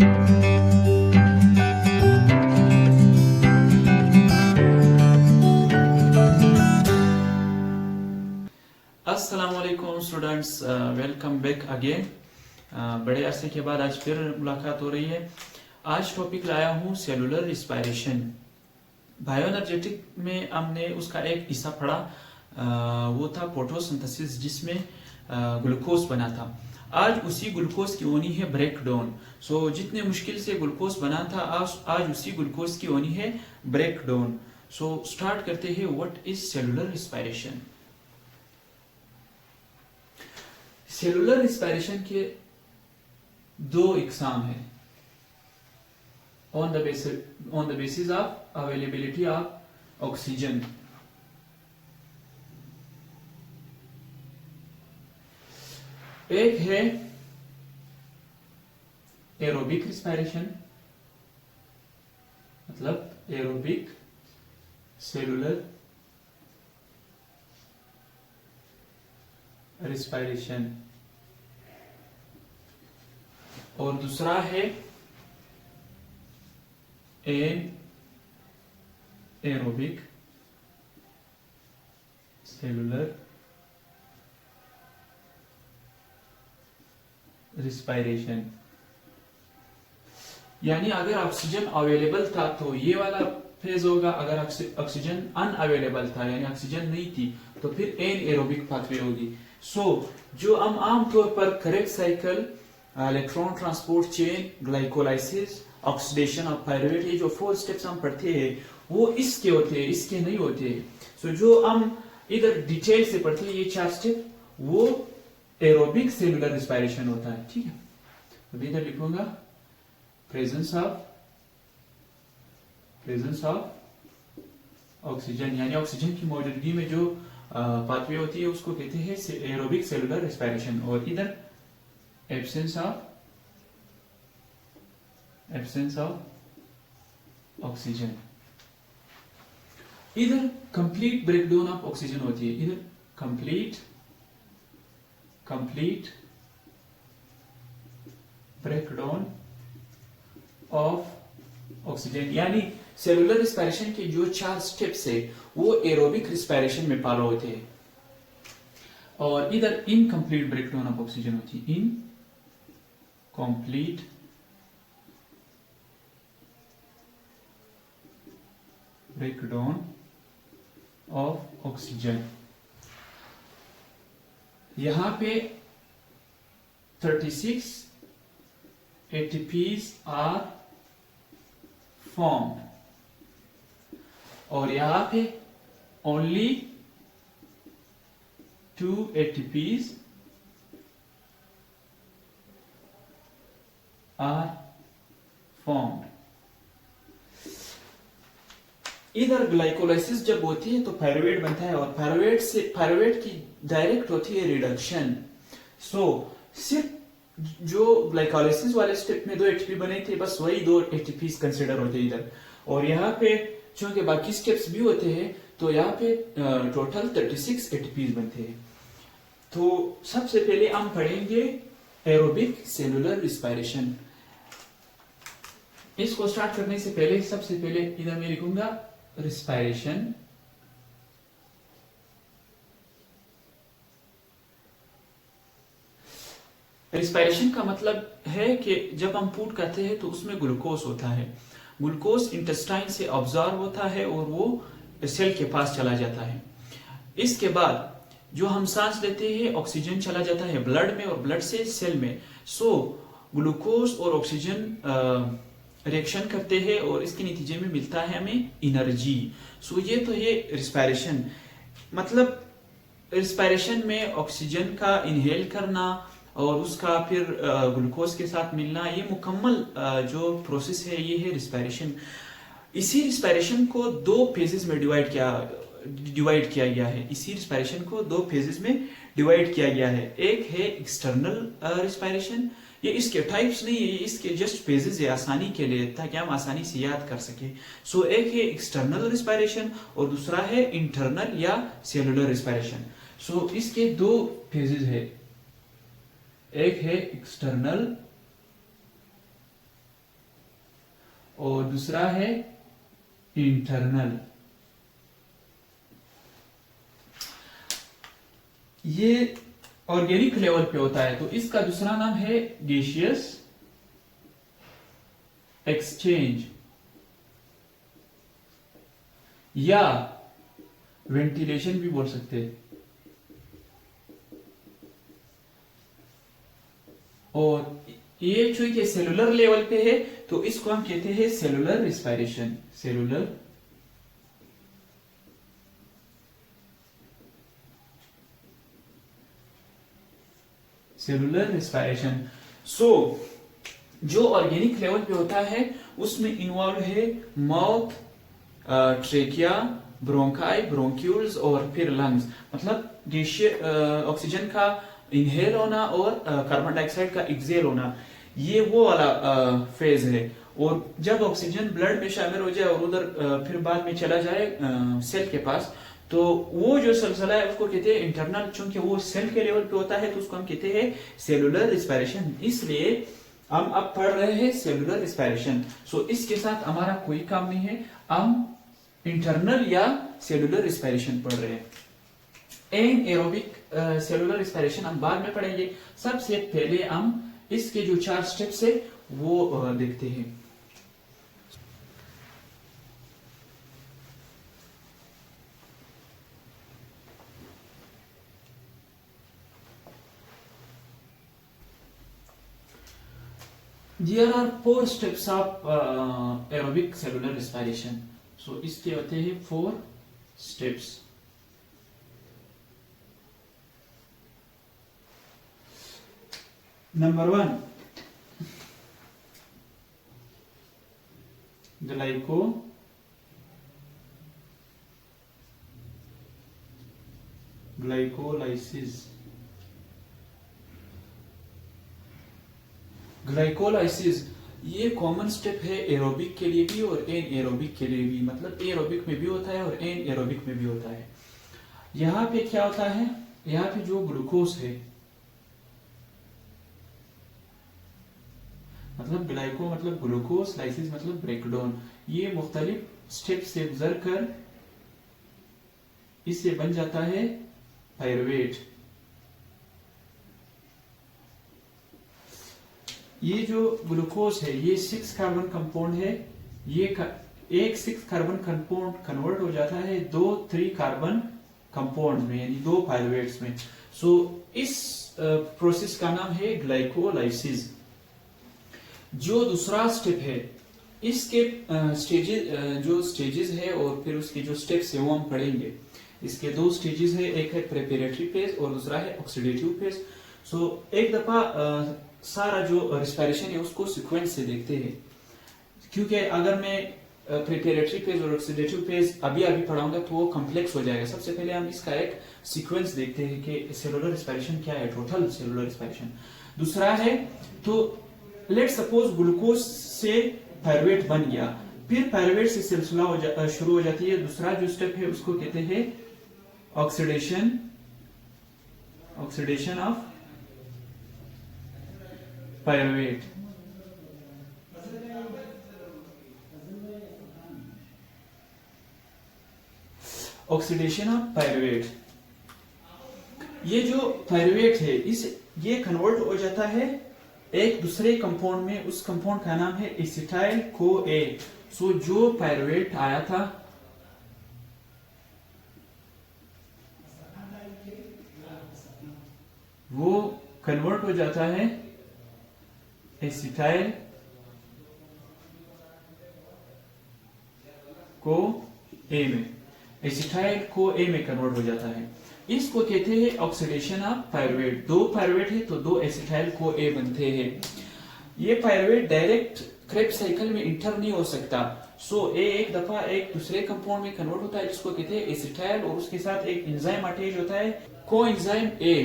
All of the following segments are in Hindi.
अस्सलाम वालेकुम स्टूडेंट्स, वेलकम बैक अगेन। बड़े अरसे के बाद आज फिर मुलाकात हो रही है। आज टॉपिक लाया हूँ सेलुलर रिस्पायरेशन। बायोएनर्जेटिक में हमने उसका एक हिस्सा पढ़ा, वो था फोटोसिंथेसिस, जिसमें ग्लूकोज बना था। आज उसी ग्लूकोज की होनी है ब्रेकडाउन। सो जितने मुश्किल से ग्लूकोज बना था, आज उसी ग्लूकोज की होनी है ब्रेकडाउन। सो स्टार्ट करते हैं। What is cellular respiration? Cellular respiration के दो इकसाम है, on the basis of availability of oxygen. एक है एरोबिक रिस्पायरेशन, मतलब एरोबिक सेलुलर रिस्पायरेशन, और दूसरा है एरोबिक सेलुलर रिस्पायरेशन। यानी अगर ऑक्सीजन अवेलेबल था तो ये वाला फेज होगा, अगर ऑक्सीजन अनअवेलेबल था यानी ऑक्सीजन नहीं थी तो फिर एरोबिक पाथवे होगी। सो जो हम आमतौर पर correct cycle, electron transport chain, glycolysis, oxidation of pyruvate, ये जो 4 स्टेप्स हम पढ़ते हैं वो इसके होते हैं, इसके नहीं होते। सो जो हम इधर डिटेल से पढ़ते हैं, ये 4 स्टेप, वो एरोबिक सेलुलर रिस्पायरेशन होता है। ठीक है, अभी इधर लिखूंगा प्रेजेंस ऑफ ऑक्सीजन, यानी ऑक्सीजन की मौजूदगी में जो पाथवे होती है उसको कहते हैं एरोबिक सेलुलर रिस्पायरेशन। और इधर एब्सेंस ऑफ ऑक्सीजन, इधर कंप्लीट ब्रेकडाउन ऑफ ऑक्सीजन होती है, इधर कंप्लीट ब्रेकडाउन ऑफ ऑक्सीजन। यानी सेलुलर रिस्पायरेशन के जो 4 स्टेप्स है वो एरोबिक रिस्पायरेशन में फॉलो होते हैं, और इधर इनकम्प्लीट ब्रेकडाउन ऑफ ऑक्सीजन होती है, इनकम्प्लीट ब्रेकडाउन ऑफ ऑक्सीजन। यहां पे 36 ATPs आर फॉर्म्ड, और यहां पे ओनली 2 ATPs आर फॉर्म्ड। इधर ग्लाइकोलाइसिस जब होती है तो पायरुवेट बनता है, और पायरुवेट की डायरेक्ट होती है रिडक्शन। सो सिर्फ जो ग्लाइकोलाइसिस वाले स्टेप में 2 ATP बने थे, बस वही 2 ATPs कंसिडर होते हैं इधर। और यहाँ पे चूंकि बाकी स्टेप्स भी होते हैं तो यहाँ पे टोटल 36 ATPs बनते हैं। तो सबसे पहले हम पढ़ेंगे एरोबिक सेलुलर रिस्पायरेशन। इसको स्टार्ट करने से पहले सबसे पहले इधर मैं लिखूंगा रिस्पायरेशन। रिस्पायरेशन का मतलब है कि जब हम फूड खाते हैं तो उसमें ग्लूकोज होता है। ग्लूकोज इंटेस्टाइन से ऑब्जॉर्व होता है और वो सेल के पास चला जाता है। इसके बाद जो हम सांस लेते हैं, ऑक्सीजन चला जाता है ब्लड में और ब्लड से सेल में। सो ग्लूकोज और ऑक्सीजन रिएक्शन करते हैं और इसके नतीजे में मिलता है हमें एनर्जी। सो ये तो है रिस्पायरेशन। मतलब रिस्पायरेशन में ऑक्सीजन का इनहेल करना और उसका फिर ग्लूकोज के साथ मिलना, ये मुकम्मल जो प्रोसेस है ये है रिस्पायरेशन। इसी रिस्पायरेशन को 2 फेजेस में डिवाइड किया गया है। इसी रिस्पायरेशन को 2 फेजेस में डिवाइड किया गया है। एक है एक्सटर्नल रिस्पायरेशन, ये इसके टाइप्स नहीं है, ये इसके जस्ट फेजेस है आसानी के लिए, ताकि हम आसानी से याद कर सके। सो एक है एक्सटर्नल रिस्पायरेशन और दूसरा है इंटरनल या सेलुलर रिस्पायरेशन। सो इसके 2 फेजेस है, एक है एक्सटर्नल और दूसरा है इंटरनल। ये ऑर्गेनिक लेवल पे होता है, तो इसका दूसरा नाम है गैसियस एक्सचेंज या वेंटिलेशन भी बोल सकते हैं। और ये चूंकि सेलुलर लेवल पे है तो इसको हम कहते हैं cellular respiration. Cellular respiration. So जो ऑर्गेनिक लेवल पे होता है उसमें इन्वॉल्व है माउथ, ट्रेकिया, ब्रोंकाई, ब्रोंक्यूल्स और फिर लंग्स। मतलब ऑक्सीजन का इनहेल होना और कार्बन डाइऑक्साइड का एक्सेल होना, ये वो वाला फेज है। और जब ऑक्सीजन ब्लड में शामिल हो जाए और उधर फिर बाद में चला जाए सेल के पास, तो वो जो सिलसिला है उसको कहते हैं इंटरनल। चूंकि वो सेल के लेवल पे होता है तो उसको हम कहते हैं सेलुलर रिस्पायरेशन। इसलिए हम अब पढ़ रहे हैं सेलुलर रिस्पायरेशन। सो इसके साथ हमारा कोई काम नहीं है, हम इंटरनल या सेलुलर रिस्पायरेशन पढ़ रहे हैं। एन एरोबिक सेलुलर रिस्पायरेशन हम बाद में पढ़ेंगे। सबसे पहले हम इसके जो 4 स्टेप्स है वो देखते हैं। There are 4 steps of aerobic cellular respiration. So इसके होते हैं 4 steps. Number 1, glycolysis. ग्लाइकोलाइसिस ये कॉमन स्टेप है एरोबिक के लिए भी और एन एरोबिक के लिए भी। मतलब एरोबिक में भी होता है और एन एरोबिक में भी होता है। यहाँ पे क्या होता है, यहाँ पे जो ग्लूकोज है, मतलब ग्लाइको मतलब ग्लूकोज, लाइसिस मतलब ब्रेकडाउन, ये मुख्तलिफ स्टेप से गुजर कर इससे बन जाता है पायरुवेट। ये जो ग्लूकोज है ये 6 कार्बन कंपाउंड है। ये एक 6 कार्बन कंपाउंड कन्वर्ट हो जाता है 2 3 कार्बन कंपाउंड में, यानी 2 पायरुवेट्स में। सो इस प्रोसेस का नाम है ग्लाइकोलाइसिस। जो दूसरा स्टेप है, इसके जो स्टेजेस है और फिर उसके जो स्टेप्स है वो हम पढ़ेंगे। इसके 2 स्टेजेस है, एक है प्रेपरेटरी फेज और दूसरा है ऑक्सीडेटिव फेज। सो एक दफा सारा जो रिस्पायरेशन है उसको सीक्वेंस से देखते हैं, क्योंकि अगर मैं प्रिपरेटरी फेज और ऑक्सीडेटिव फेज अभी पढ़ाऊंगा तो वो कॉम्प्लेक्स हो जाएगा। सबसे पहले हम इसका एक सीक्वेंस देखते हैं कि सेलुलर रिस्पायरेशन क्या है, टोटल सेलुलर रिस्पायरेशन। दूसरा है, तो लेट सपोज ग्लूकोज से पायरुवेट बन गया, फिर पायरुवेट से सिलसिला शुरू हो जाती है। दूसरा जो स्टेप है उसको कहते हैं oxidation of pyruvate. Oxidation of pyruvate, ये जो पायरुवेट है ये कन्वर्ट हो जाता है एक दूसरे कंपाउंड में। उस कंपाउंड का नाम है एसिटाइल CoA। सो जो पायरुवेट आया था वो कन्वर्ट हो जाता है एसिटाइल CoA में, एसिटाइल CoA में कन्वर्ट हो जाता है। इसको कहते हैं ऑक्सीडेशन ऑफ पायरुवेट। 2 पायरुवेट है तो 2 एसिटाइल CoA बनते हैं। ये पायरुवेट डायरेक्ट क्रेब्स साइकिल में इंटर नहीं हो सकता। सो एक दफा एक दूसरे कंपाउंड में कन्वर्ट होता है जिसको कहते हैं एसिटाइल, और उसके साथ एक एंजाइम अटैच होता है कोएंजाइम A।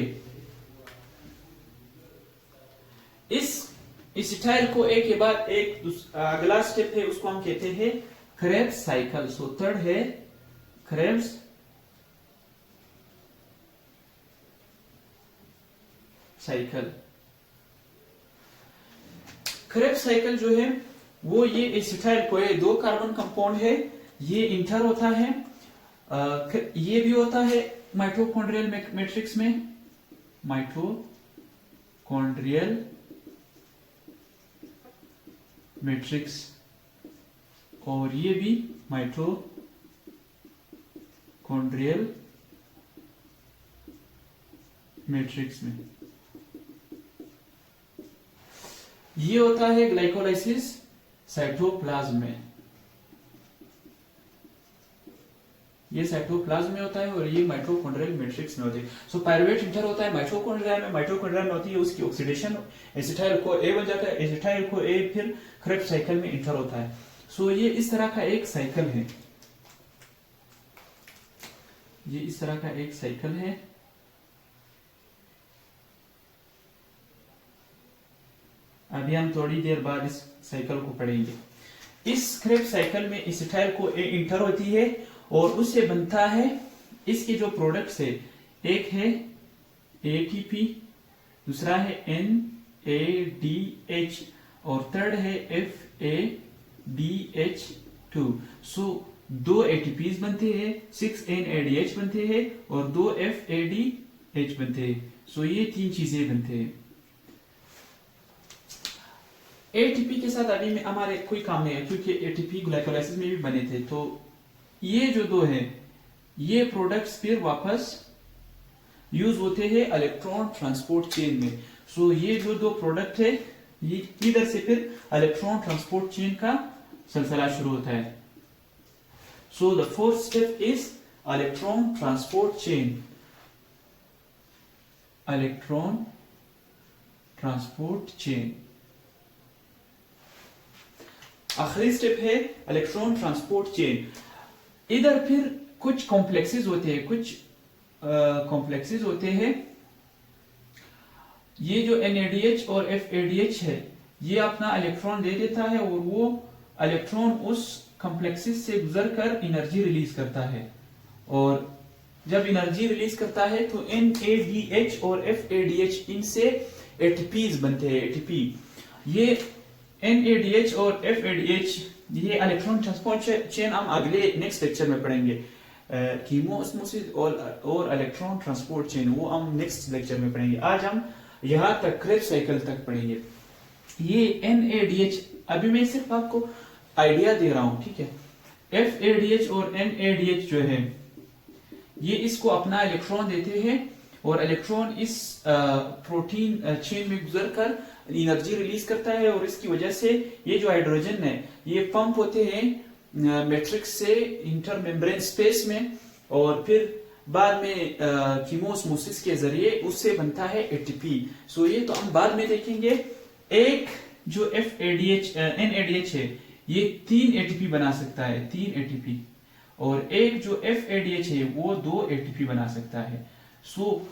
इस एसिटाइल CoA के बाद एक अगला स्टेप है, उसको हम कहते हैं क्रेब्स साइकिल। सो थर्ड है क्रेब्स साइकिल। क्रेब्स साइकिल जो है वो ये एसिटाइल कोए 2 कार्बन कंपाउंड है, ये इंटर होता है, ये भी होता है माइटोकॉन्ड्रियल मैट्रिक्स में, माइटोकॉन्ड्रियल मैट्रिक्स, और ये भी माइटोकॉन्ड्रियल मैट्रिक्स में। ये होता है ग्लाइकोलाइसिस साइटोप्लाज्म में, ये साइटोप्लाज्म में होता है और ये माइटोकॉन्ड्रियल मैट्रिक्स में होती है। सो पायरुवेट इंटर होता है माइटोकॉन्ड्रिया में, माइटोकॉन्ड्रिया में होती है उसकी ऑक्सीडेशन, एसिटाइल को ए बन जाता है, एसिटाइल को ए फिर क्रेब्स साइकिल में इंटर होता है। सो ये इस तरह का एक साइकिल है, ये इस तरह का एक साइकिल है। अभी हम थोड़ी देर बाद इस साइकिल को पढ़ेंगे। इस क्रेब्स साइकिल में एसिटाइल को ए इंटर होती है और उससे बनता है इसके जो प्रोडक्ट्स है, एक है एटीपी, दूसरा है NADH और थर्ड है FADH2। सो 2 ATPs बनते हैं, 6 NADH बनते हैं और 2 FADH बनते हैं। सो ये 3 चीजें बनते हैं। एटीपी के साथ अभी में हमारे कोई काम नहीं है क्योंकि एटीपी ग्लाइकोलाइसिस में भी बने थे। तो ये जो 2 है, ये प्रोडक्ट्स फिर वापस यूज होते हैं इलेक्ट्रॉन ट्रांसपोर्ट चेन में। सो ये जो 2 प्रोडक्ट है, ये इधर से फिर इलेक्ट्रॉन ट्रांसपोर्ट चेन का सिलसिला शुरू होता है। So the fourth step is electron transport chain, electron transport chain. आखिरी स्टेप है इलेक्ट्रॉन ट्रांसपोर्ट चेन। इधर फिर कुछ कॉम्प्लेक्सेस होते हैं, कुछ कॉम्प्लेक्सेस होते हैं। ये जो NADH और FADH है, ये अपना इलेक्ट्रॉन दे देता है और वो इलेक्ट्रॉन उस कॉम्प्लेक्सेस से गुजरकर एनर्जी रिलीज करता है, और जब एनर्जी रिलीज करता है तो NADH और FADH इनसे ATPs बनते हैं, ATP। ये NADH और FADH ये इलेक्ट्रॉन ट्रांसपोर्ट चेन हम अगले नेक्स्ट लेक्चर में पढ़ेंगे। कीमोस्मोसिस और इलेक्ट्रॉन ट्रांसपोर्ट चेन वो हम नेक्स्ट लेक्चर में पढ़ेंगे। आज हम यहां तक क्रेब्स साइकिल तक पढ़ेंगे। ये NADH अभी मैं सिर्फ आपको आइडिया दे रहा हूं, ठीक है। FADH और NADH जो है ये इसको अपना इलेक्ट्रॉन देते हैं और इलेक्ट्रॉन इस प्रोटीन चेन में गुजरकर एनर्जी रिलीज करता है, और इसकी वजह से ये जो हाइड्रोजन है ये पंप होते हैं मैट्रिक्स से इंटर मेम्ब्रेन स्पेस में, और फिर बाद में कीमोस्मोसिस के जरिए उससे बनता है एटीपी। सो ये तो हम बाद में देखेंगे। एक जो NADH है ये 3 एटीपी बना सकता है, 3 एटीपी, और एक जो FADH है वो 2 एटीपी बना सकता है। सो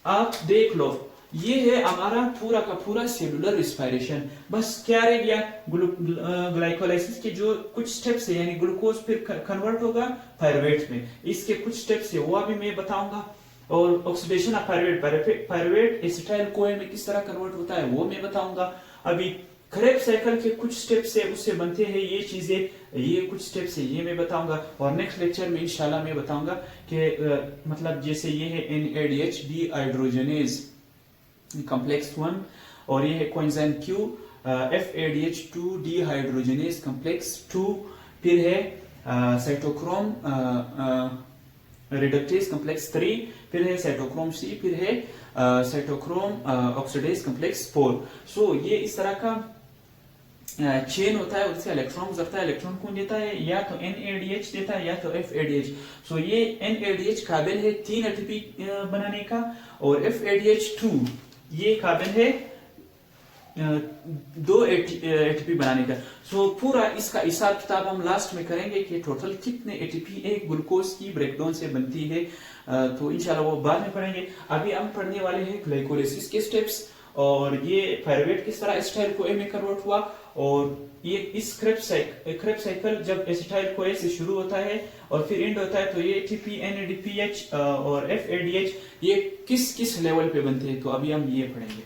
आप देख लो, ये है हमारा पूरा का पूरा सेलुलर रेस्पिरेशन। बस क्या रह गया, ग्लाइकोलाइसिस के जो कुछ स्टेप्स है, यानी ग्लूकोज फिर कन्वर्ट होगा पायरुवेट में, इसके कुछ स्टेप्स है वो अभी मैं बताऊंगा। और oxidation of pyruvate acetyl CoA में किस तरह कन्वर्ट होता है वो मैं बताऊंगा। अभी क्रेब्स साइकिल के कुछ स्टेप्स है उससे बनते हैं ये चीजें, ये कुछ स्टेप्स है ये मैं बताऊंगा, और नेक्स्ट लेक्चर में इंशाल्लाह मैं बताऊंगा कि मतलब जैसे ये है NADH डीहाइड्रोजनेज कॉम्प्लेक्स 1, और ये है coenzyme Q FADH2 dehydrogenase complex 2, फिर है साइटोक्रोम रिडक्टेज कॉम्प्लेक्स 3, फिर है साइटोक्रोम C, फिर है साइटोक्रोम ऑक्सीडेज कॉम्प्लेक्स 4। सो ये इस तरह का चेन होता है, उससे इलेक्ट्रॉन गुजरता है। इलेक्ट्रॉन कौन देता है, या तो NADH देता है या तो FADH। सो ये NADH काबिल है 3 एटीपी बनाने का, और FADH2 ये काबिल है 2 एटीपी बनाने का। सो पूरा इसका हिसाब किताब हम लास्ट में करेंगे कि टोटल कितने एटीपी एक ग्लूकोज की ब्रेकडाउन से बनती है, तो इंशाल्लाह वो बाद में पढ़ेंगे। अभी हम पढ़ने वाले हैं ग्लाइकोलाइसिस के स्टेप्स, और ये पायरुवेट किस तरह एसिटाइल को ए में कन्वर्ट हुआ, और ये इस क्रेब्स साइकिल जब एसिटाइल को ए से शुरू होता है और फिर एंड होता है, तो ये एटीपी NADPH और FADH ये किस किस लेवल पे बनते हैं, तो अभी हम ये पढ़ेंगे।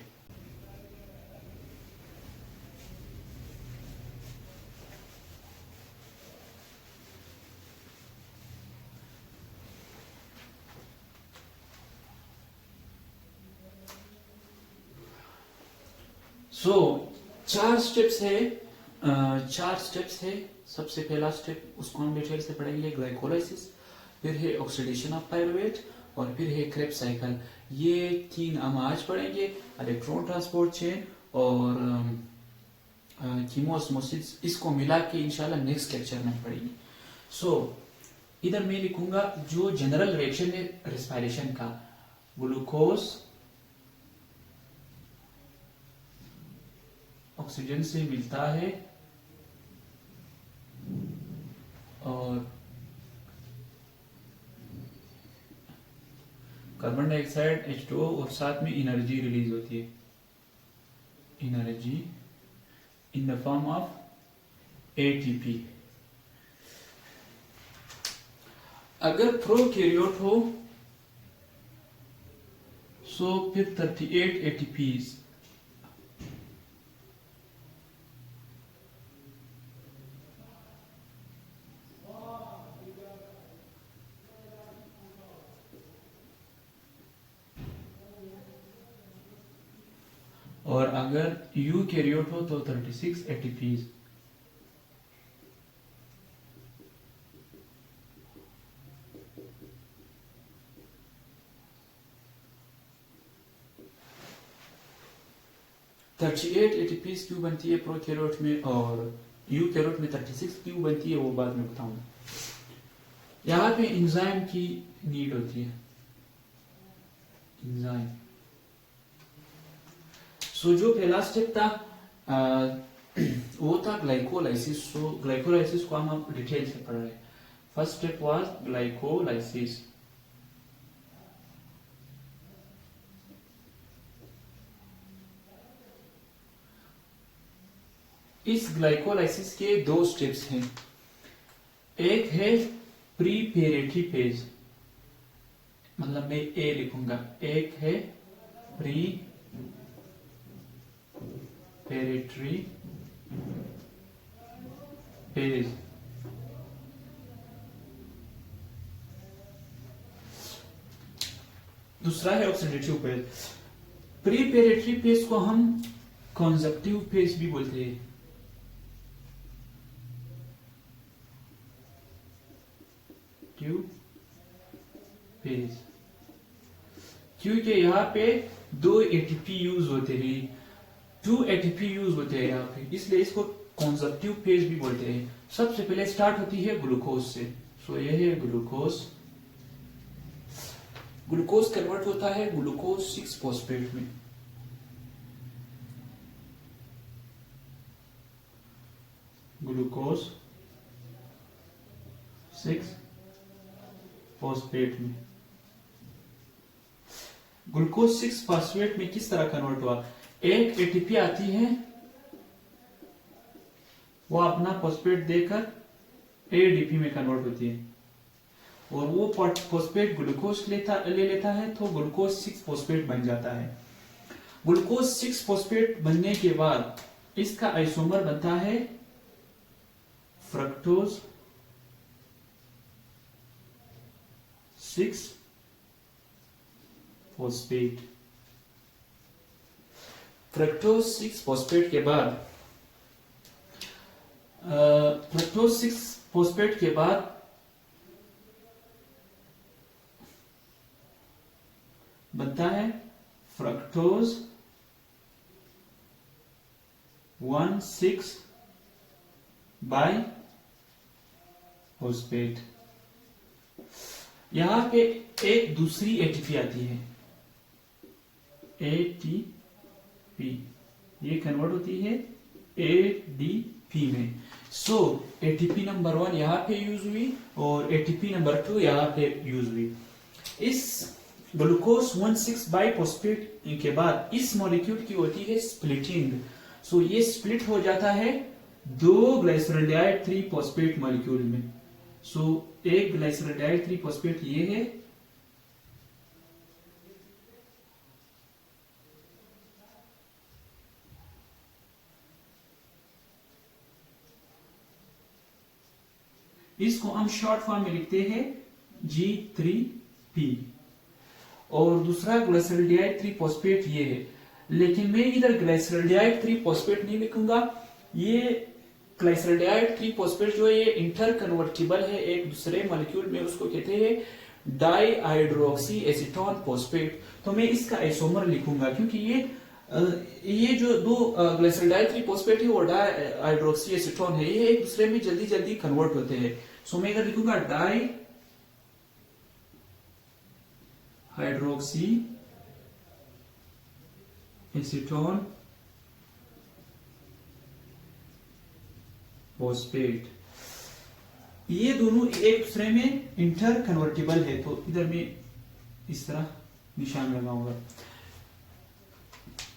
सो चार स्टेप्स है, सबसे पहला स्टेप उसको हम डिटेल से पढ़ेंगे, ग्लाइकोलाइसिस, फिर है ऑक्सीडेशन ऑफ पायरुवेट, और फिर है क्रेब्स साइकिल। ये तीन हम आज पढ़ेंगे, इलेक्ट्रॉन ट्रांसपोर्ट चेन और कीमोस्मोसिस, इसको मिला के इंशाल्लाह नेक्स्ट लेक्चर में पढ़ेंगे। सो इधर मैं लिखूंगा जो जनरल रिएक्शन है रेस्पिरेशन का, ग्लूकोज ऑक्सीजन से मिलता है और कार्बन डाइऑक्साइड H2O और साथ में एनर्जी रिलीज होती है, energy in the form of ATP। अगर प्रोकैरियोट हो सो फिर 38 ATPs, और अगर यूकैरियोट हो तो 36 ATPs। ATPs क्यों बनती है प्रोकैरियोट में और यूकैरियोट में 36 क्यों बनती है वो बाद में बताऊंगा। यहाँ पे एंजाइम की नीड होती है, एंजाइम। सो जो पहला स्टेप था वो था ग्लाइकोलाइसिस। सो ग्लाइकोलाइसिस को हम डिटेल से पढ़ रहे हैं। First step was glycolysis. इस ग्लाइकोलाइसिस के दो स्टेप्स हैं, एक है प्रीपेरेटरी फेज, मतलब मैं ए लिखूंगा, एक है प्रीपेरेटरी फेज, दूसरा है ऑक्सीडेटिव फेज। प्रीपेरेटरी फेज को हम कंजक्टिव फेज भी बोलते हैं। फेज क्योंकि यहाँ पे 2 ATP यूज होते हैं, 2 ATP यूज होते हैं यहाँ पे, इसलिए इसको कंजक्टिव फेज भी बोलते हैं। सबसे पहले स्टार्ट होती है ग्लूकोज से। सो ये है ग्लूकोज, ग्लूकोज कन्वर्ट होता है ग्लूकोज 6 फॉस्फेट में। ग्लूकोज 6 फॉस्फेट में, ग्लूकोज 6 फॉस्फेट में किस तरह कन्वर्ट हुआ, एक ATP आती है, वो अपना फॉस्फेट देकर ADP में कन्वर्ट होती है, और वो फॉस्फेट ग्लूकोज ले लेता है तो ग्लूकोज 6 फॉस्फेट बन जाता है। ग्लूकोज 6 फॉस्फेट बनने के बाद इसका आइसोमर बनता है फ्रक्टोज 6 फॉस्फेट। फ्रक्टोज 6 फॉस्फेट के बाद फ्रक्टोज 6 फॉस्फेट के बाद बनता है फ्रक्टोज 1,6 बाई फॉस्फेट। यहां पे एक दूसरी ATP आती है, ATP, ये कन्वर्ट होती है ADP में। सो ATP नंबर 1 यहां पे यूज हुई और ATP नंबर 2 यहां पे यूज हुई। इस ग्लूकोज 1,6 बाई फॉस्फेट के बाद इस मॉलिक्यूल की होती है स्प्लिटिंग। सो ये स्प्लिट हो जाता है 2 ग्लाइसरॉल्डिहाइड 3 फॉस्फेट मॉलिक्यूल में। सो एक ग्लाइसरॉल्डिहाइड 3 फॉस्फेट ये है, इसको हम शॉर्ट फॉर्म में लिखते हैं G3P, और दूसरा ग्लाइसरॉल्डिहाइड 3 फॉस्फेट ये है। लेकिन मैं इधर ग्लाइसरॉल्डिहाइड 3 फॉस्फेट नहीं लिखूंगा। ये ग्लाइसरॉल्डिहाइड 3 फॉस्फेट जो है ये इंटर कन्वर्टिबल है एक दूसरे मॉलिक्यूल में, उसको कहते हैं डाइहाइड्रोक्सी एसीटोन फॉस्फेट। तो मैं इसका आइसोमर लिखूंगा क्योंकि ये जो दो ग्लाइसरॉल्डिहाइड 3 फॉस्फेट है वो डाइहाइड्रोक्सी एसीटोन है, ये एक दूसरे में जल्दी जल्दी कन्वर्ट होते हैं। सो मैं इधर लिखूंगा डाइहाइड्रोक्सी एसीटोन फॉस्फेट। ये दोनों एक दूसरे में इंटर कन्वर्टिबल है, तो इधर में इस तरह निशान लगाऊंगा।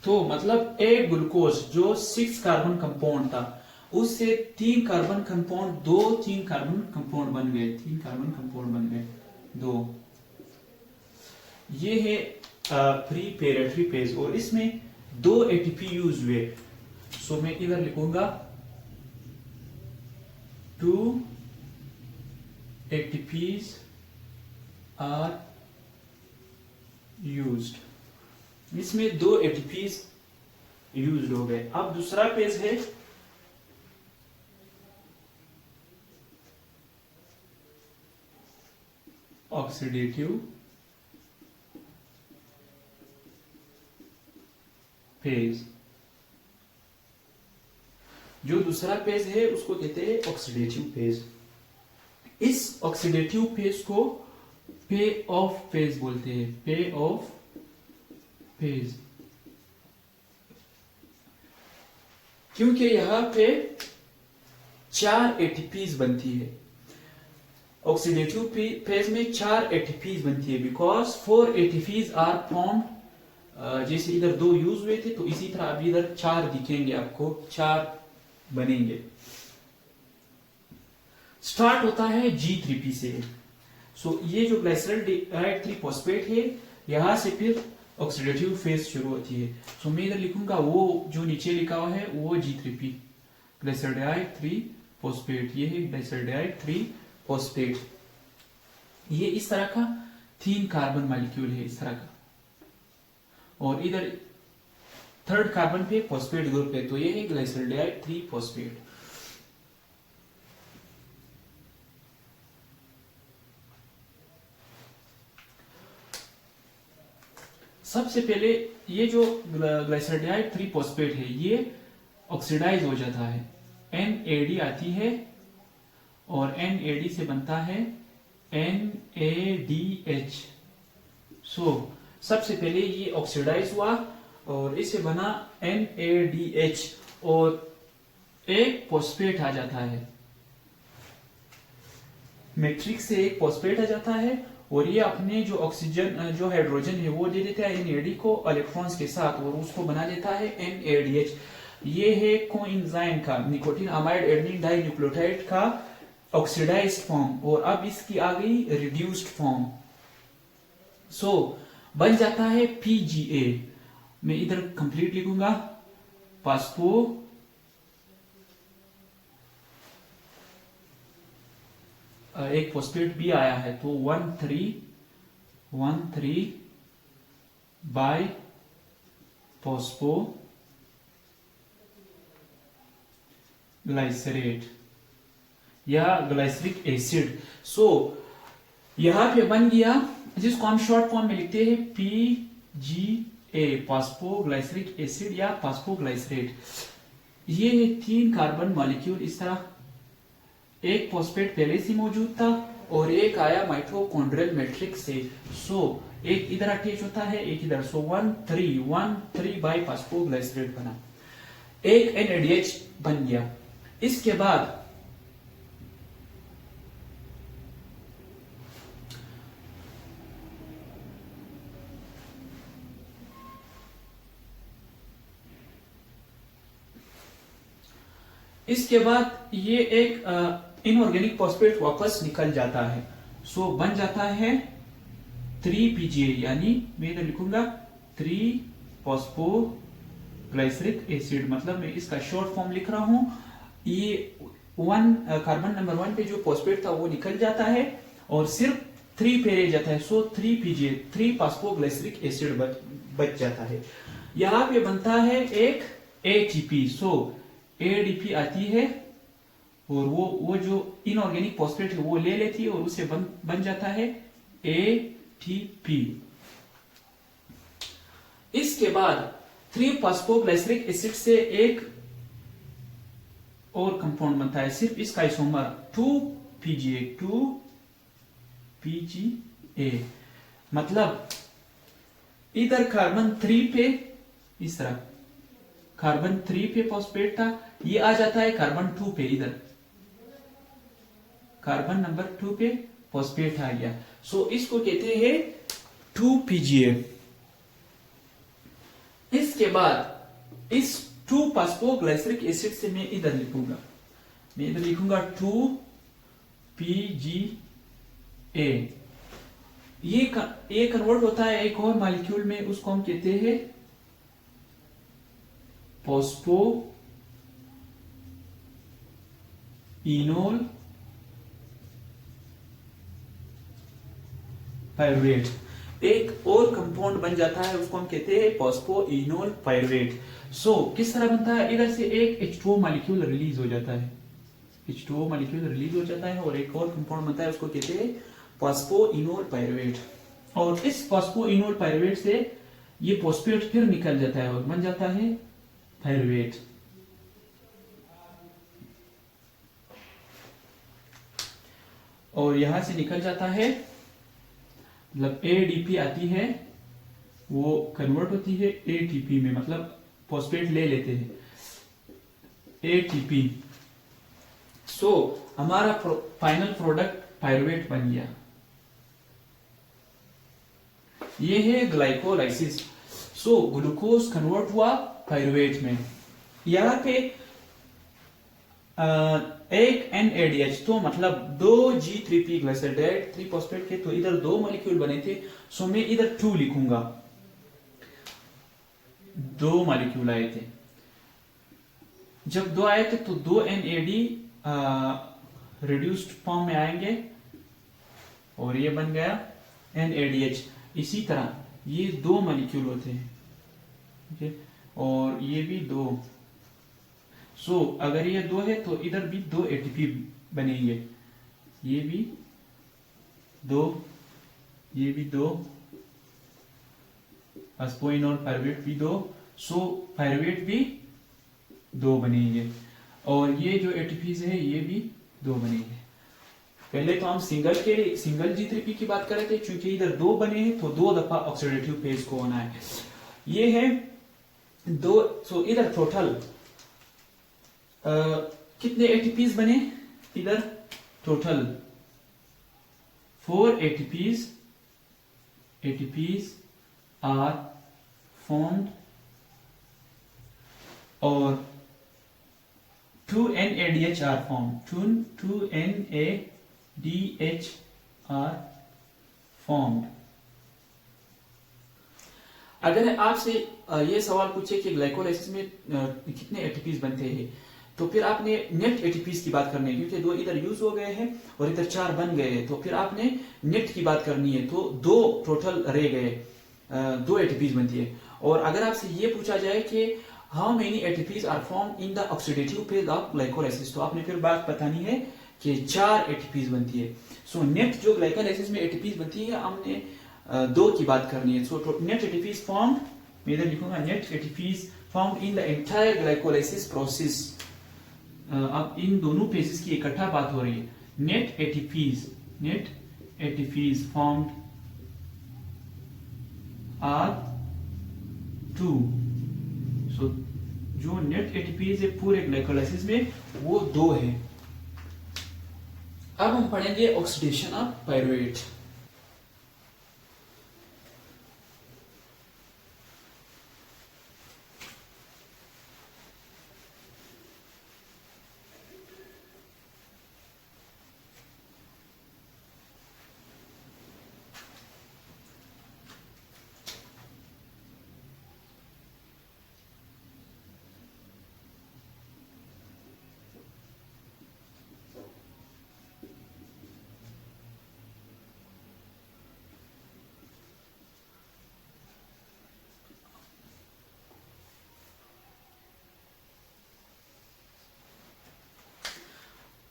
तो मतलब एक ग्लूकोज जो 6 कार्बन कंपाउंड था उससे 3 कार्बन कंपाउंड 3 कार्बन कंपाउंड बन गए, 3 कार्बन कंपाउंड बन गए 2। ये है प्रीपेरेटरी फेज और इसमें 2 एटीपी यूज हुए। सो मैं इधर लिखूंगा 2 ATPs are used। इसमें 2 ATPs यूज हो गए। अब दूसरा पेज है ऑक्सीडेटिव फेज। जो दूसरा फेज है उसको कहते हैं ऑक्सीडेटिव फेज। इस ऑक्सीडेटिव फेज को पे ऑफ फेज बोलते हैं, पे ऑफ फेज, क्योंकि यहां पे 4 एटीपीज बनती है। ऑक्सीडेटिव फेज में 4 एटीपीज बनती है बिकॉज 4 एटीपीज आर फॉर्म्ड। जैसे इधर 2 यूज हुए थे तो इसी तरह अभी इधर 4 दिखेंगे आपको, 4 बनेंगे। स्टार्ट होता है G3P से। सो ये जो ग्लाइसरॉल्डिहाइड 3 फॉस्फेट है यहां से फिर ऑक्सीडेटिव फेज शुरू होती है। सो मैं इधर लिखूंगा वो जो नीचे लिखा हुआ है वो G3P ग्लाइसरॉल्डिहाइड 3 फॉस्फेट। ये है ग्लाइसरॉल्डिहाइड 3 फॉस्फेट। ये इस तरह का 3 कार्बन मॉलिक्यूल है इस तरह का, और इधर 3rd कार्बन पे फॉस्फेट ग्रुप है, तो ये है ग्लाइसरॉल्डिहाइड 3 फॉस्फेट। सबसे पहले ये जो ग्लाइसरॉल्डिहाइड 3 फॉस्फेट है ये ऑक्सीडाइज हो जाता है, NAD आती है और NAD से बनता है NADH। सो सबसे पहले ये ऑक्सीडाइज हुआ और इसे बना NADH और एक फॉस्फेट आ जाता है, मैट्रिक्स से एक फॉस्फेट आ जाता है और ये अपने जो ऑक्सीजन जो हाइड्रोजन है वो दे देता है NAD को इलेक्ट्रॉन्स के साथ और उसको बना देता है NADH। ये है कोएंजाइम का nicotinamide adenine dinucleotide का ऑक्सीडाइज्ड फॉर्म, और अब इसकी आ गई रिड्यूस्ड फॉर्म। सो बन जाता है PGA। मैं इधर कंप्लीट लिखूंगा, फास्फो एक फॉस्फेट भी आया है तो 1,3 बाय फॉस्फो ग्लाइसरेट या ग्लाइसरिक एसिड। सो यहां पे बन गया जिसको हम शॉर्ट फॉर्म में लिखते हैं PGA फास्फो ग्लाइसरिक एसिड या फास्फो ग्लाइसरेट। ये है 3 कार्बन मॉलिक्यूल इस तरह, एक फॉस्फेट पहले से मौजूद था और एक आया माइटोकॉन्ड्रियल मैट्रिक्स से। सो एक इधर अटैच होता है एक इधर, सो 1,3 बाय फास्फोग्लाइसरेट बना, एक NADH बन गया। इसके बाद ये एक इनऑर्गेनिक फॉस्फेट वापस निकल जाता है। सो बन जाता है 3PGA, यानी मैं इधर लिखूंगा 3 फॉस्फोग्लाइसरिक एसिड, मतलब मैं इसका शॉर्ट फॉर्म लिख रहा हूं। ये कार्बन नंबर 1 पे जो फॉस्फेट था वो निकल जाता है और सिर्फ 3 पे रह जाता है। सो 3PGA 3 फॉस्फोग्लाइसरिक एसिड बच जाता है। यहाँ पे बनता है एक एटीपी। सो एडीपी आती है और वो जो इनऑर्गेनिक फॉस्फेट है वो ले लेती है और उसे बन जाता है एटीपी। इसके बाद 3-फॉस्फोग्लाइसरिक एसिड से एक और कंपाउंड बनता है, सिर्फ इसका आइसोमर 2PGA। मतलब इधर कार्बन 3 पे, इस तरह कार्बन 3 पे फॉस्फेट था, ये आ जाता है कार्बन 2 पे, इधर कार्बन नंबर 2 पे फॉस्फेट आ गया। सो इसको कहते हैं 2PGA। इसके बाद इस 2-फॉस्फोग्लाइसरिक एसिड से मैं इधर लिखूंगा 2PGA। ये कन्वर्ट होता है एक और मॉलिक्यूल में, उसको हम कहते हैं फॉस्फो इनोल पायरुवेट। एक और कंपाउंड बन जाता है, उसको हम कहते हैं फॉस्फो इनोल पायरुवेट। सो किस तरह बनता है, इधर से एक H2O मॉलिक्यूल रिलीज हो जाता है, H2O मॉलिक्यूल रिलीज हो जाता है और एक और कंपाउंड बनता है, उसको कहते हैं फॉस्फो इनोल पायरुवेट। और इस फॉस्फो इनोल पायरुवेट से ये फॉस्फेट फिर निकल जाता है और बन जाता है पायरुवेट। और यहां से निकल जाता है, मतलब एडीपी आती है, वो कन्वर्ट होती है एटीपी में, मतलब फॉस्फेट ले लेते हैं एटीपी। सो हमारा फाइनल प्रोडक्ट पायरुवेट बन गया। ये है ग्लाइकोलाइसिस। सो ग्लूकोज कन्वर्ट हुआ पायरुवेट में। यहां पे एक NADH, तो मतलब 2G3P ग्लाइसोडाइड 3 फॉस्फेट के, तो इधर 2 मॉलिक्यूल बने थे। सो मैं इधर 2 लिखूंगा, 2 मॉलिक्यूल आए थे। जब 2 आए थे तो 2 NAD रिड्यूस्ड फॉर्म में आएंगे और ये बन गया NADH। इसी तरह ये 2 मॉलिक्यूल होते हैं, ठीक है, और ये भी 2। सो अगर ये 2 है तो इधर भी 2 ATP बनेंगे, ये भी 2, ये भी 2, फॉस्फोइन और पायरुवेट भी 2। सो पायरुवेट भी 2 बनेंगे और ये जो ATPs है ये भी 2 बनेंगे। पहले तो हम सिंगल G3P की बात कर रहे थे, क्योंकि इधर 2 बने हैं तो 2 दफा ऑक्सीडेटिव फेज को होना है। ये है 2। सो इधर टोटल कितने ATPs बने, इधर टोटल 4 ATPs are formed और 2 NADH are formed, 2 NADH are formed। अगर आपसे ये सवाल पूछे कि ग्लाइकोलाइसिस में कितने ATPs बनते हैं, तो फिर आपने नेट ATPs की बात करनी है, क्योंकि 2 इधर यूज हो गए हैं और इधर 4 बन गए हैं, तो फिर आपने नेट की बात करनी है, तो 2 टोटल रह गए, 2 ATPs बनती है। और अगर आपसे ये पूछा जाए कि how many ATPs are form in the oxidative phase of glycolysis, तो आपने फिर बात बतानी है कि 4 ATPs बनती है। सो नेट जो ग्लाइकोलाइसिस में ATPs बनती है, हमने 2 की बात करनी है। सो नेट ATPs फॉर्म, मैं इधर लिखूंगा net ATPs form in the entire glycolysis process. अब इन दोनों फेजेस की इकट्ठा बात हो रही है। Net ATPs formed are 2। So जो नेट ATPs है पूरे ग्लाइकोलाइसिस में वो 2 है। अब हम पढ़ेंगे ऑक्सीडेशन ऑफ पायरुवेट।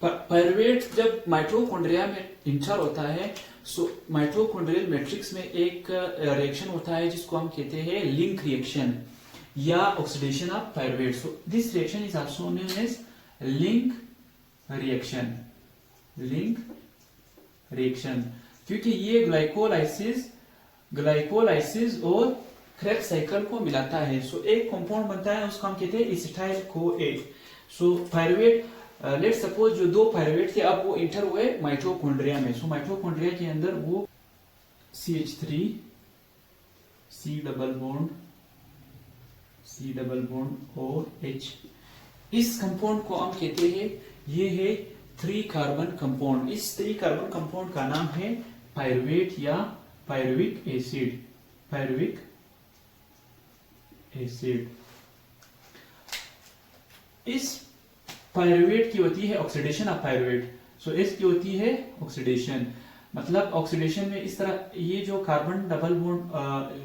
पायरुवेट जब माइटोकॉन्ड्रिया में इंटर होता है, सो माइटोकॉन्ड्रियल मैट्रिक्स में एक रिएक्शन होता है जिसको हम कहते हैं लिंक रिएक्शन या oxidation of pyruvate. So this reaction is also known as link reaction. Link reaction क्योंकि ये ग्लाइकोलाइसिस और क्रेब्स साइकिल को मिलाता है. सो एक कंपाउंड बनता है, उसको हम कहते हैं एसिटाइल CoA. सो पायरुवेट, लेट सपोज जो दो पायरुवेट थे अब वो इंटर हुए माइटोकॉन्ड्रिया में. सो माइटोकॉन्ड्रिया के अंदर वो CH3 C डबल बॉन्ड और H, इस कंपाउंड को हम कहते हैं, ये है 3 कार्बन कंपाउंड. इस 3 कार्बन कंपाउंड का नाम है पायरुवेट या पायरुविक एसिड. Pyruvic acid. इस पायरुवेट की होती है ऑक्सीडेशन ऑफ पायरुवेट. सो इसकी होती है ऑक्सीडेशन. मतलब ऑक्सीडेशन में इस तरह ये जो कार्बन डबल बॉन्ड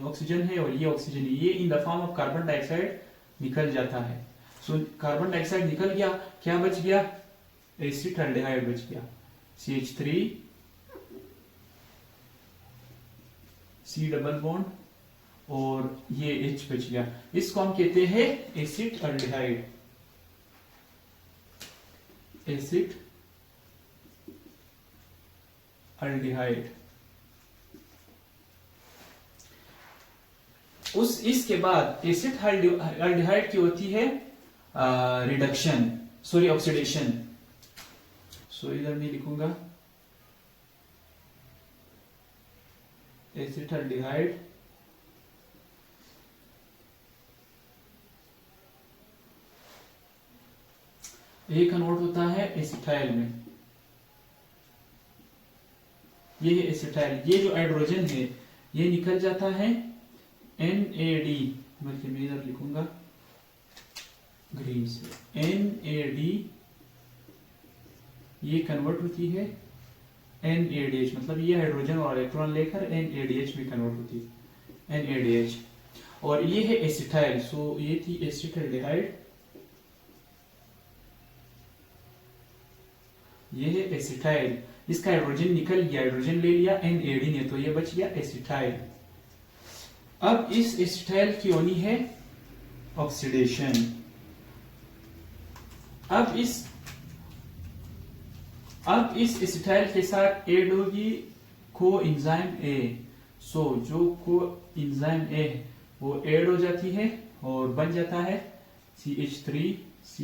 ऑक्सीजन है और ये ऑक्सीजन है, ये in the form of carbon dioxide निकल जाता है. सो कार्बन डाइऑक्साइड निकल गया, क्या बच गया? एसिटाल्डिहाइड बच गया. CH3 C डबल बॉन्ड और ये H बच गया. इसको हम कहते हैं एसिटाल्डिहाइड. एसिटाल्डिहाइड. इसके बाद एसिटाल्डिहाइड की होती है रिडक्शन, सॉरी ऑक्सीडेशन. सो इधर मैं लिखूंगा एसिटाल्डिहाइड ये कन्वर्ट होता है एसिटाइल में. ये है एसिटाइल. ये जो हाइड्रोजन है ये निकल जाता है NAD, बल्कि मैं इधर लिखूंगा ग्रीन से NAD. ये कन्वर्ट होती है NADH, मतलब ये हाइड्रोजन और इलेक्ट्रॉन लेकर NADH में कन्वर्ट होती है, NADH. और ये है एसिटाइल. सो ये थी एसिटाल्डिहाइड, ये है एसिटाइल. इसका हाइड्रोजन निकल गया, हाइड्रोजन ले लिया NAD ने, तो ये बच गया एसिटाइल. अब इस एसिटाइल की होनी है ऑक्सीडेशन. अब इस एसिटाइल के साथ ऐड होगी कोएंजाइम A. सो जो कोएंजाइम A वो ऐड हो जाती है और बन जाता है CH3 C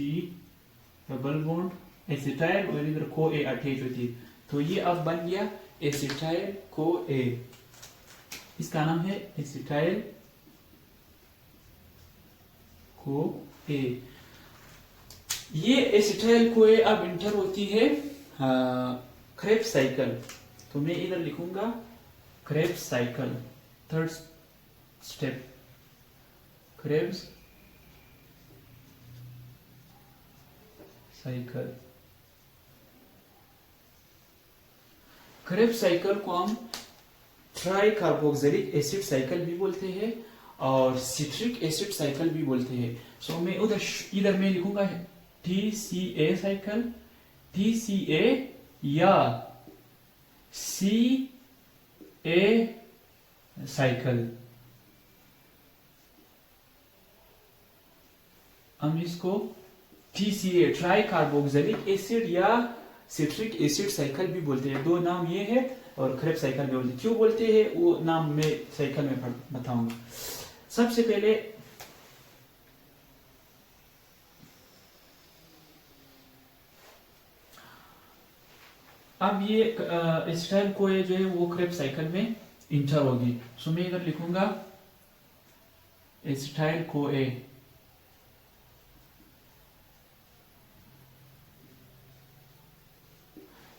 double bond acetyl और इधर CoA अटैच होती है. तो ये अब बन गया एसिटाइल CoA. इसका नाम है एसिटाइल CoA. ये एसिटाइल CoA अब इंटर होती है क्रेब्स साइकिल. तो मैं इधर लिखूंगा Krebs cycle. Third step Krebs cycle. Krebs cycle को हम ट्राई कार्बोक्सिलिक एसिड साइकिल भी बोलते हैं और सिट्रिक एसिड साइकिल भी बोलते हैं. सो मैं इधर मैं लिखूंगा TCA साइकिल, TCA या CA साइकिल. हम इसको TCA ट्राई कार्बोक्सिलिक एसिड या सिट्रिक एसिड साइकिल भी बोलते हैं. दो नाम ये है और क्रेब्स साइकिल भी बोलते हैं. क्यों बोलते हैं वो नाम मैं साइकिल में बताऊंगा. सबसे पहले अब ये एसिटाइल CoA जो है वो क्रेब्स साइकिल में इंटर होगी. सो मैं इधर लिखूंगा एसिटाइल CoA.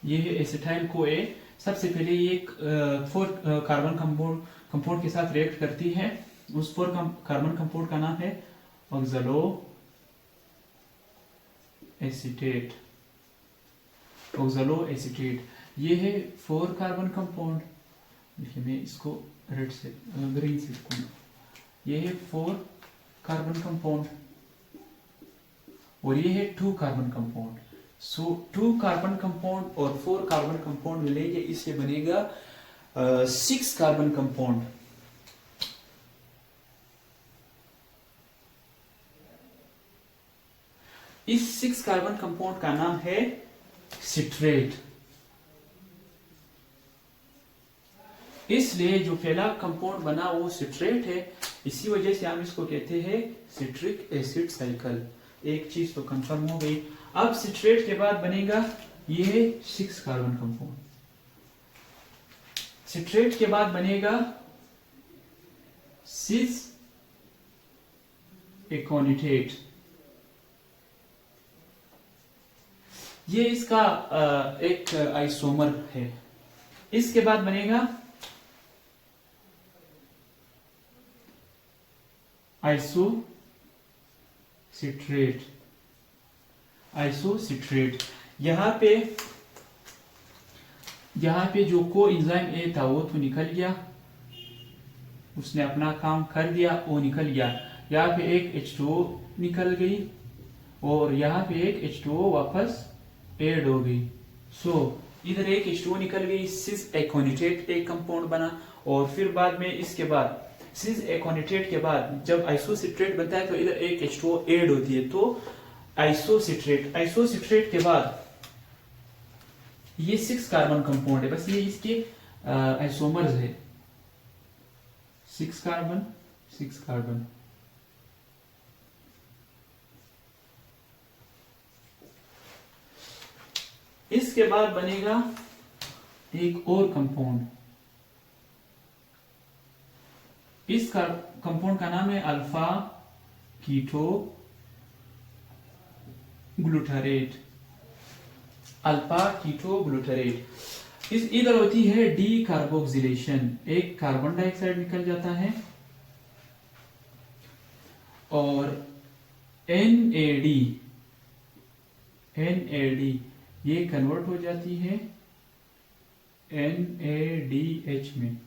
ये है एसिटाइल CoA. सबसे पहले ये 4 कार्बन कंपाउंड के साथ रिएक्ट करती है. उस 4 कार्बन कंपाउंड का नाम है ऑक्सलो एसीटेट. ऑक्सलो एसीटेट. ये है 4 कार्बन कंपाउंड. देखिए मैं इसको रेड से ग्रीन से लिखूंगा. ये है 4 कार्बन कंपाउंड और ये है 2 कार्बन कंपाउंड. सो 2 कार्बन कंपाउंड और 4 कार्बन कंपाउंड मिलेंगे, इससे बनेगा 6 कार्बन कंपाउंड। इस 6 कार्बन कंपाउंड का नाम है सिट्रेट। इसलिए जो पहला कंपाउंड बना वो सिट्रेट है, इसी वजह से हम इसको कहते हैं सिट्रिक एसिड साइकिल। एक चीज तो कंफर्म हो गई। अब सिट्रेट के बाद बनेगा ये 6 कार्बन कंपाउंड। सिट्रेट के बाद बनेगा सिस एकोनिटेट। ये इसका एक आइसोमर है। इसके बाद बनेगा आइसोसिट्रेट। आइसोसिट्रेट यहां पे जो को एंजाइम ए था वो तो निकल गया, उसने अपना काम कर दिया, वो निकल गया। यहाँ पे एक H2O निकल गई और यहाँ पे एक H2O वापस ऐड हो गई। इधर एक H2O निकल गई, सिस एकोनिटेट एक कंपाउंड बना। और फिर बाद में इसके बाद सिस एकोनिटेट के बाद जब आइसोसिट्रेट बनता है तो इधर एक H2O ऐड होती है, तो आइसोसिट्रेट। आइसोसिट्रेट के बाद ये 6 कार्बन कंपाउंड है, बस ये इसके आइसोमर्स है। 6 कार्बन 6 कार्बन। इसके बाद बनेगा एक और कंपाउंड। इस कंपाउंड का नाम है alpha keto glutarate. Alpha keto glutarate. इस इधर होती है डी कार्बोक्सिलेशन, एक कार्बन डाइऑक्साइड निकल जाता है और NAD ये कन्वर्ट हो जाती है NADH में।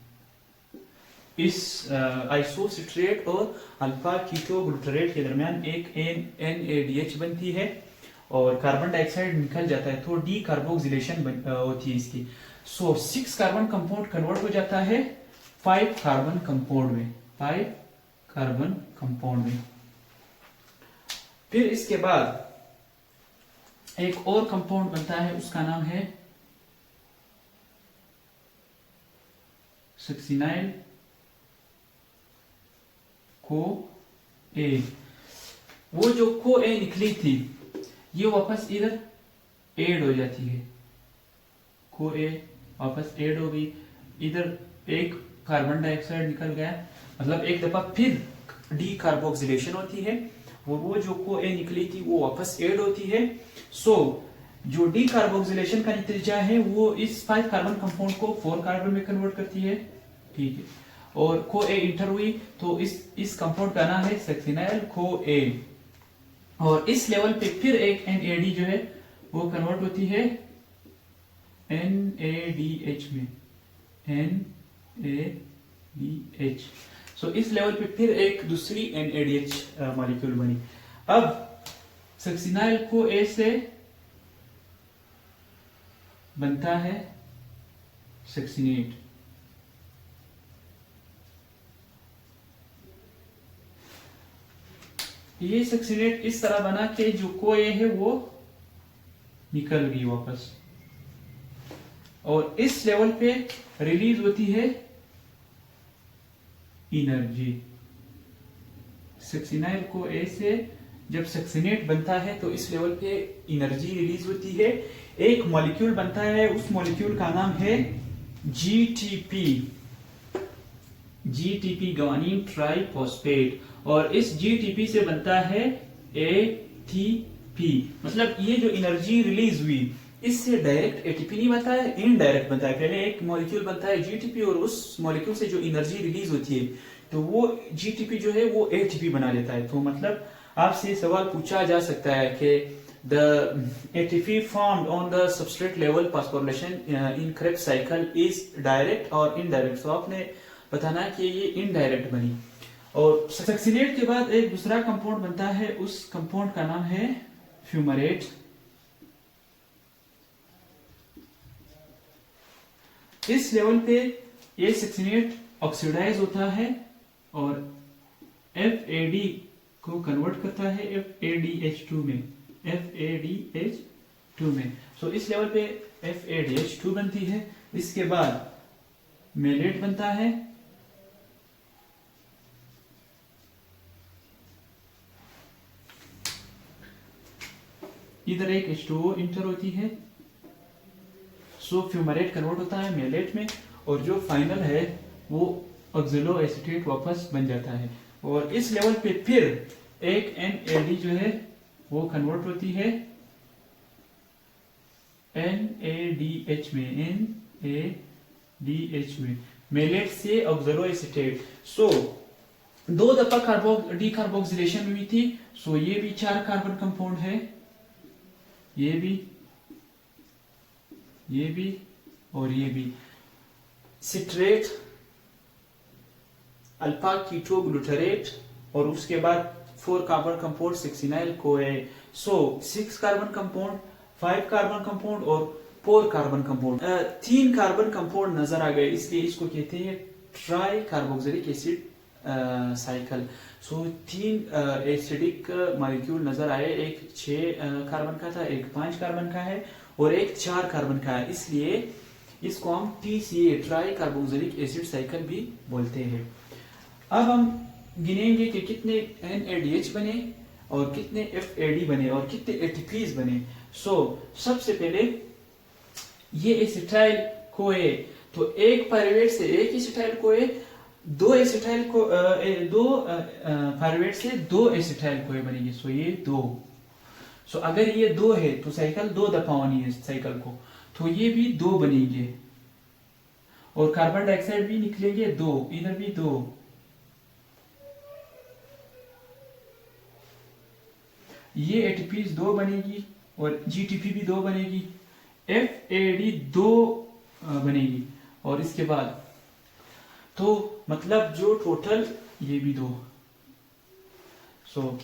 इस आइसोसिट्रेट और अल्फा कीटो ग्लूटारेट के दरमियान एक NADH बनती है और कार्बन डाइऑक्साइड निकल जाता है, तो डी कार्बोक्सिलेशन होती है इसकी। 6 कार्बन कंपाउंड कन्वर्ट हो जाता है 5 कार्बन कंपाउंड में। 5 कार्बन कंपाउंड में। फिर इसके बाद एक और कंपाउंड बनता है, उसका नाम है सक्सिनाइल को ए। वो जो को ए निकली थी ये वापस इधर ऐड हो जाती है, को ए वापस ऐड हो गई। इधर एक कार्बन डाइऑक्साइड निकल गया, मतलब एक दफा फिर डी कार्बोक्सिलेशन होती है और वो जो को ए निकली थी वो वापस ऐड होती है। जो डी कार्बोक्सिलेशन का नतीजा है वो इस 5 कार्बन कंपाउंड को 4 कार्बन में कन्वर्ट करती है, ठीक है। और को ए इंटर हुई तो इस कंपाउंड का नाम है सक्सिनाइल को ए। और इस लेवल पे फिर एक NAD जो है वो कन्वर्ट होती है NADH में। NADH। इस लेवल पे फिर एक दूसरी NADH मॉलिक्यूल बनी। अब सक्सिनाइल को ए से बनता है सक्सिनेट। ये सक्सिनेट इस तरह बना के जो को ए है वो निकल गई वापस, और इस लेवल पे रिलीज होती है एनर्जी। सक्सिनाइल को ए से जब सक्सिनेट बनता है तो इस लेवल पे एनर्जी रिलीज होती है। एक मॉलिक्यूल बनता है, उस मॉलिक्यूल का नाम है GTP ग्वानिन ट्राइफॉस्फेट। और इस GTP से बनता है ATP। मतलब ये जो एनर्जी रिलीज हुई इससे डायरेक्ट ATP नहीं बनता है, इनडायरेक्ट बनता है। पहले एक मॉलिक्यूल बनता है GTP और उस मॉलिक्यूल से जो एनर्जी रिलीज होती है तो वो GTP जो है वो ATP बना लेता है। तो मतलब आपसे सवाल पूछा जा सकता है कि the ATP formed on the substrate level phosphorylation in Krebs cycle is direct or indirect। तो आपने बताना है कि ये इनडायरेक्ट बनी। और सक्सिनेट के बाद एक दूसरा कंपाउंड बनता है, उस कंपाउंड का नाम है फ्यूमरेट। इस लेवल पे A16 ऑक्सीडाइज होता है और FAD को कन्वर्ट करता है FADH2 में, FADH2 में। सो इस लेवल पे FADH2 बनती है। इसके बाद मेलेट बनता है, इधर एक H2O इंटर होती है, सो फ्यूमरेट कन्वर्ट होता है मेलेट में, और जो फाइनल है वो ऑक्सलो एसीटेट वापस बन जाता है। और इस लेवल पे फिर एक NAD जो है वो कन्वर्ट होती है NADH में, NADH में, मेलेट से ऑक्सलो एसीटेट। सो 2 दफा डीकार्बोक्सिलेशन हुई थी। सो ये भी 4 कार्बन कंपाउंड है, ये भी और ये भी। सिट्रेट, अल्फा कीटो ग्लूटरेट, और उसके बाद 4 कार्बन कंपाउंड 6 COA। सो 6 कार्बन कंपाउंड, 5 कार्बन कंपाउंड और 4 कार्बन कंपाउंड। 3 कार्बन कंपाउंड नजर आ गए, इसलिए इसको कहते हैं ट्राई कार्बोक्सिलिक एसिड साइकिल। सो 3 एसिडिक मॉलिक्यूल नजर आए, एक 6 कार्बन का था, एक 5 कार्बन का है और एक 4 कार्बन का है, इसलिए इसको हम TCA try carboxylic acid cycle भी बोलते हैं। अब हम गिनेंगे कि कितने NADH बने और कितने FAD बने और कितने ATPs बने। सो सबसे पहले ये एसिटाइल CoA, तो एक पायरुवेट से एक acetyl CoA, 2 acetyl co 2 pyruvate से 2 एसिटाइल CoA बनेंगे। सो ये 2। सो अगर ये 2 है तो साइकिल 2 दफा होनी है साइकिल को, तो ये भी 2 बनेंगे, और कार्बन डाइऑक्साइड भी निकलेंगे 2, इधर भी 2। ये ATPs 2 बनेगी और GTP भी 2 बनेगी, FAD 2 बनेगी, और इसके बाद तो मतलब जो टोटल ये भी 2। सो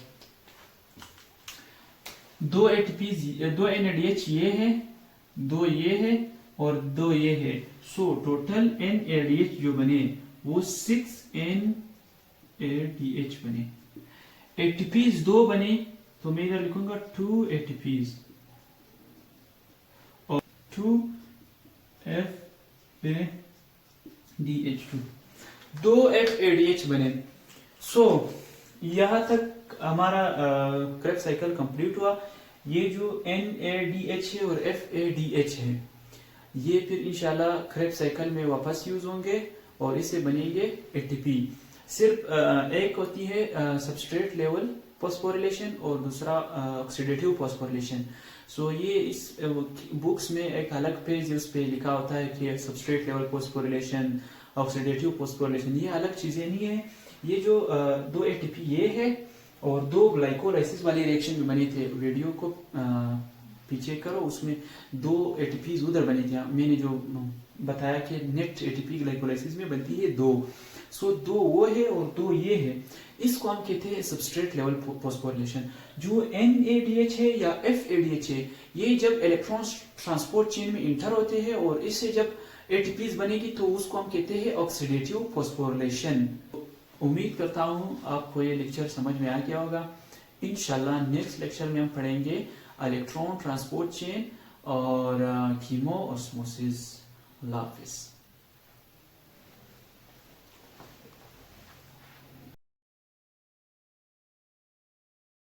2 ATPs, 2 NADH ये है, 2 ये है और 2 ये है। सो टोटल NADH जो बने वो 6 NADH बने। ATPs 2 बने, तो मैं इधर लिखूंगा 2 ATPs और 2 FADH2, 2 FADH बने। सो यहां तक हमारा क्रेब्स साइकिल कंप्लीट हुआ। ये जो NADH है और FADH है, ये फिर इंशाल्लाह क्रेब्स साइकिल में वापस यूज होंगे और इससे बनेंगे ATP। सिर्फ एक होती है सबस्ट्रेट लेवल फॉस्फोरिलेशन और दूसरा ऑक्सीडेटिव फॉस्फोरिलेशन। सो ये इस बुक्स में एक अलग पेज उस पे लिखा होता है कि substrate level phosphorylation, oxidative phosphorylation, ये अलग चीजें नहीं है। ये जो 2 ATP ये है और 2 ग्लाइकोलाइसिस वाले रिएक्शन में बने थे, वीडियो को पीछे करो, उसमें 2 ATPs उधर बने थे, मैंने जो बताया कि नेट ATP ग्लाइकोलाइसिस में बनती है 2। सो 2 वो है और 2 ये है, इसको हम कहते हैं सबस्ट्रेट लेवल फॉस्फोरिलेशन। जो NADH है या FADH है, ये जब इलेक्ट्रॉन ट्रांसपोर्ट चेन में इंटर होते हैं और इससे जब ATPs बनेगी तो उसको हम कहते हैं ऑक्सीडेटिव फॉस्फोरिलेशन। उम्मीद करता हूँ आपको ये लेक्चर समझ में आ गया होगा। इंशाल्लाह नेक्स्ट लेक्चर में हम पढ़ेंगे इलेक्ट्रॉन ट्रांसपोर्ट चेन और कीमो ऑस्मोसिस। अल्लाह हाफिज़।